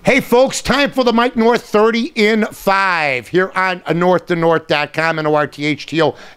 Hey folks, time for the Mike North 30 in 5 here on north2north.com,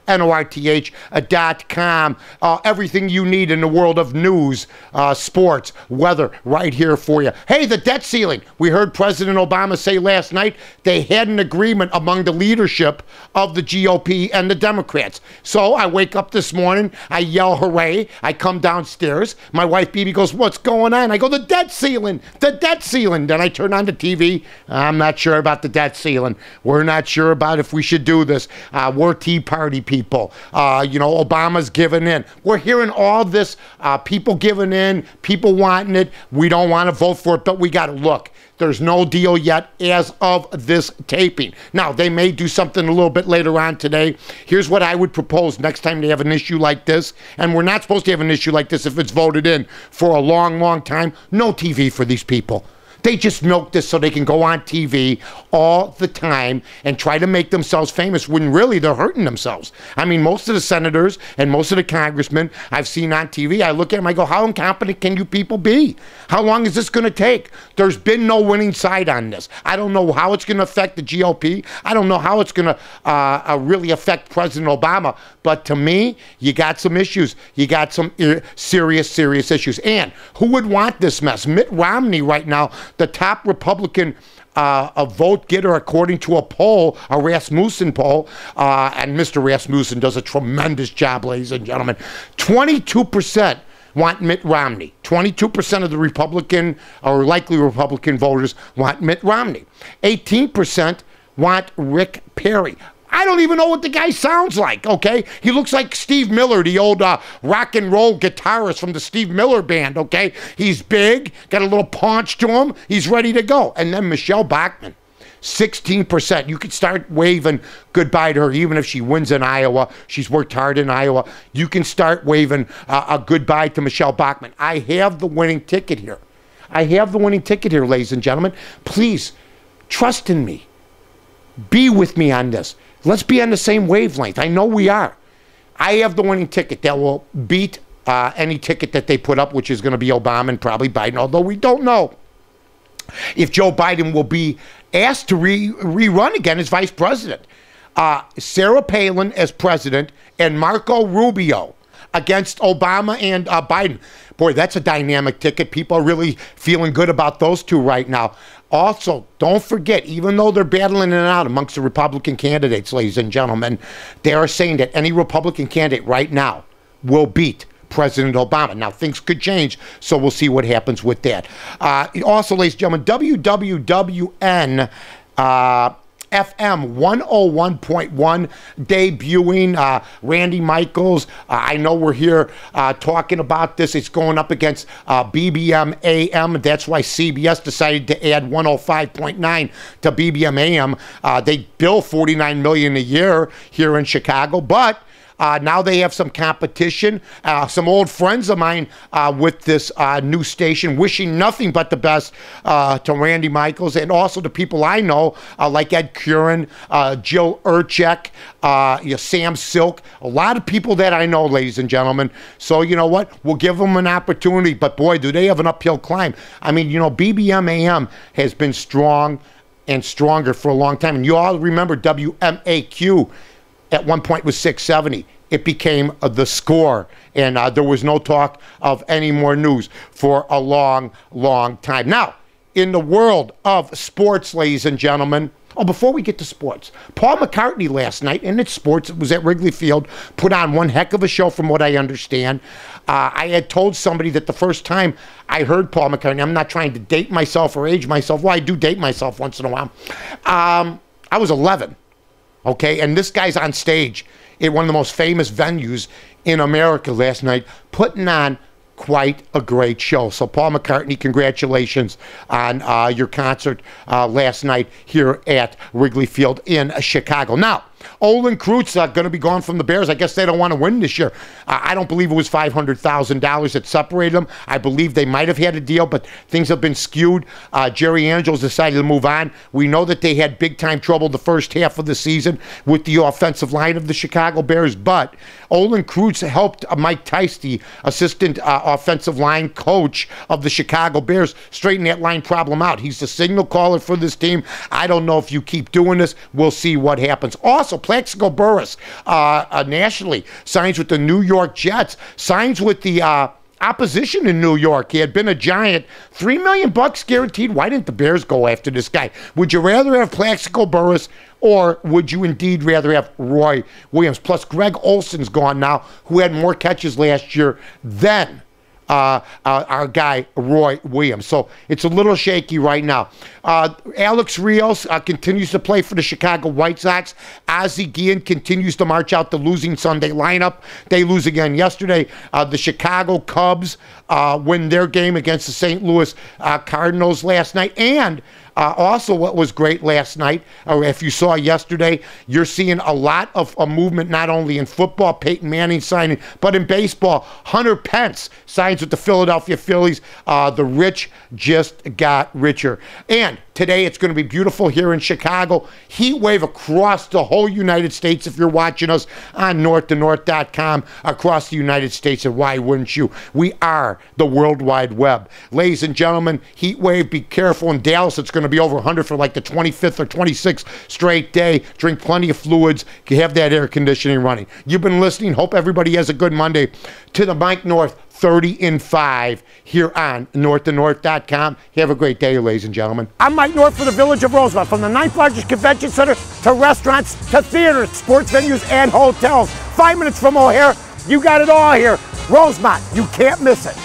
north.com. Everything you need in the world of news, sports, weather, right here for you. Hey, the debt ceiling. We heard President Obama say last night they had an agreement among the leadership of the GOP and the Democrats. So I wake up this morning, I yell hooray, I come downstairs, my wife Bibi goes, what's going on? I go, the debt ceiling, the debt ceiling. Then I turn on the TV. I'm not sure about the debt ceiling. We're not sure about if we should do this. We're Tea Party people. Obama's giving in. We're hearing all this, people giving in, people wanting it. We don't want to vote for it, but we got to look. There's no deal yet as of this taping. Now, they may do something a little bit later on today. Here's what I would propose next time they have an issue like this, and we're not supposed to have an issue like this if it's voted in for a long, long time. No TV for these people. They just milk this so they can go on TV all the time and try to make themselves famous when really they're hurting themselves. I mean, most of the senators and most of the congressmen I've seen on TV, I look at them, I go, how incompetent can you people be? How long is this going to take? There's been no winning side on this. I don't know how it's going to affect the GOP. I don't know how it's going to really affect President Obama. But to me, you got some issues. You got some serious issues. And who would want this mess? Mitt Romney right now, the top Republican vote getter according to a poll, a Rasmussen poll, and Mr. Rasmussen does a tremendous job, ladies and gentlemen. 22% want Mitt Romney. 22% of the Republican or likely Republican voters want Mitt Romney. 18% want Rick Perry. I don't even know what the guy sounds like, okay? He looks like Steve Miller, the old rock and roll guitarist from the Steve Miller Band, okay? He's big, got a little paunch to him. He's ready to go. And then Michelle Bachmann, 16%. You could start waving goodbye to her, even if she wins in Iowa. She's worked hard in Iowa. You can start waving a goodbye to Michelle Bachmann. I have the winning ticket here. I have the winning ticket here, ladies and gentlemen. Please, trust in me. Be with me on this. Let's be on the same wavelength. I know we are. I have the winning ticket that will beat any ticket that they put up, which is going to be Obama and probably Biden, although we don't know if Joe Biden will be asked to rerun again as vice president. Sarah Palin as president and Marco Rubio against Obama and Biden. Boy, that's a dynamic ticket. People are really feeling good about those two right now. Also, don't forget, even though they're battling it out amongst the Republican candidates, ladies and gentlemen, they are saying that any Republican candidate right now will beat President Obama. Now, things could change, so we'll see what happens with that. Also, ladies and gentlemen, WWWN FM 101.1 debuting Randy Michaels. I know we're here talking about this. It's going up against BBM AM. That's why CBS decided to add 105.9 to BBM AM. They bill $49 million a year here in Chicago, but now they have some competition. Some old friends of mine with this new station wishing nothing but the best to Randy Michaels and also the people I know like Ed Curran, Jill Urchek, Sam Silk, a lot of people that I know, ladies and gentlemen. So you know what? We'll give them an opportunity, but boy, do they have an uphill climb. I mean, BBM AM has been strong and stronger for a long time. And you all remember WMAQ at one point was 670. It became the Score, and there was no talk of any more news for a long, long time. Now, in the world of sports, ladies and gentlemen, before we get to sports, Paul McCartney last night, and it's sports, it was at Wrigley Field, put on one heck of a show from what I understand. I had told somebody that the first time I heard Paul McCartney, I'm not trying to date myself or age myself, well, I do date myself once in a while. I was 11. Okay, and this guy's on stage at one of the most famous venues in America last night, putting on quite a great show. So, Paul McCartney, congratulations on your concert last night here at Wrigley Field in Chicago. Now, Olin Kreutz going to be gone from the Bears. I guess they don't want to win this year. I don't believe it was $500,000 that separated them. I believe they might have had a deal, but things have been skewed. Jerry Angels decided to move on. We know that they had big-time trouble the first half of the season with the offensive line of the Chicago Bears, but Olin Kreutz helped Mike Tice, the assistant offensive line coach of the Chicago Bears, straighten that line problem out. He's the signal caller for this team. I don't know if you keep doing this. We'll see what happens. Also, Plaxico Burress nationally signs with the New York Jets, signs with the opposition in New York. He had been a Giant. $3 million guaranteed. Why didn't the Bears go after this guy? Would you rather have Plaxico Burress, or would you indeed rather have Roy Williams? Plus, Greg Olson's gone now, who had more catches last year than our guy Roy Williams. So it's a little shaky right now. Alex Rios continues to play for the Chicago White Sox. Ozzie Guillen continues to march out the losing Sunday lineup. They lose again yesterday. The Chicago Cubs win their game against the St. Louis Cardinals last night. And also what was great last night, or if you saw yesterday, you're seeing a lot of movement not only in football, Peyton Manning signing, but in baseball. Hunter Pence signs with the Philadelphia Phillies. The rich just got richer. And today it's going to be beautiful here in Chicago. Heat wave across the whole United States if you're watching us on northtonorth.com across the United States, and why wouldn't you? We are the World Wide Web. Ladies and gentlemen, heat wave, be careful. In Dallas, it's going to be over 100 for like the 25th or 26th straight day. Drink plenty of fluids. You have that air conditioning running. You've been listening. Hope everybody has a good Monday. To the Mike North 30 in 5 here on northtonorth.com. Have a great day, ladies and gentlemen. I'm Mike North for the Village of Rosemont. From the 9th largest convention center to restaurants to theaters, sports venues, and hotels. 5 minutes from O'Hare, you got it all here. Rosemont, you can't miss it.